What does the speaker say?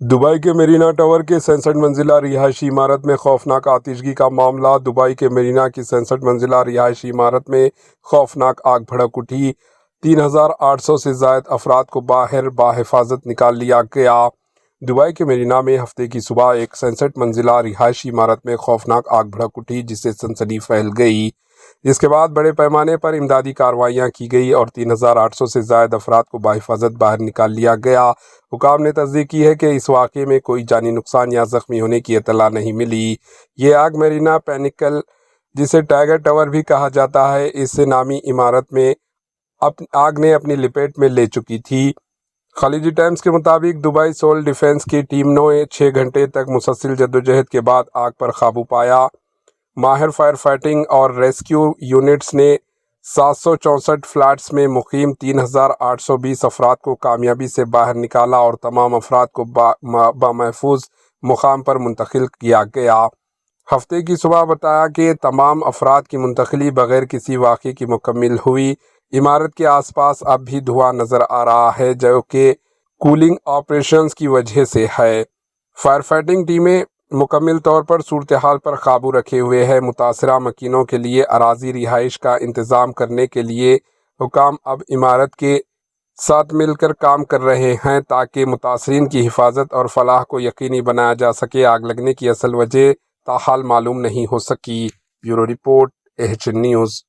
Dubai کے Merina tower کے 66 منزلہ رہائشی عمارت میں خوفناک آتشگی کا معاملہ۔ دبئی کے مرینا کی 66 منزلہ رہائشی عمارت میں خوفناک آگ بھڑک اٹھی۔ 3800 سے زائد افراد کو باہر بحفاظت نکال لیا گیا۔ دبئی کے مرینا میں ہفتے کی صبح ایک 66 منزلہ رہائشی عمارت میں خوفناک آگ بھڑک اٹھی، جس سے سنسنی پھیل گئی، جس کے بعد بڑے پیمانے پر امدادی کارروائیاں کی گئی اور 3800 سے زائد افراد کو بحفاظت باہر نکال لیا گیا۔ حکام نے تصدیق کی ہے کہ اس واقعے میں کوئی جانی نقصان یا زخمی ہونے کی اطلاع نہیں ملی۔ یہ آگ مرینا پینیکل، جسے ٹائیگر ٹاور بھی کہا جاتا ہے، اس نامی عمارت میں آگ نے اپنی لپیٹ میں لے چکی تھی۔ خلیجی ٹائمز کے مطابق دبئی سول ڈیفنس کی ٹیم نے 6 گھنٹے تک مسلسل جدوجہد کے بعد آگ پر قابو پایا۔ ماہر فائر فائٹنگ اور ریسکیو یونٹس نے 764 فلیٹس میں مقیم 3820 افراد کو کامیابی سے باہر نکالا اور تمام افراد کو بمحفوظ مقام پر منتقل کیا گیا۔ ہفتے کی صبح بتایا کہ تمام افراد کی منتقلی بغیر کسی واقعے کی مکمل ہوئی۔ عمارت کے آس پاس اب بھی دھواں نظر آ رہا ہے، جو کہ کولنگ آپریشنز کی وجہ سے ہے۔ فائر فائٹنگ ٹیمیں مکمل طور پر صورتحال پر قابو رکھے ہوئے ہیں۔ متاثرہ مکینوں کے لیے اراضی رہائش کا انتظام کرنے کے لیے حکام اب عمارت کے ساتھ مل کر کام کر رہے ہیں تاکہ متاثرین کی حفاظت اور فلاح کو یقینی بنایا جا سکے۔ آگ لگنے کی اصل وجہ تاحال معلوم نہیں ہو سکی۔ Bureau report, AHN news.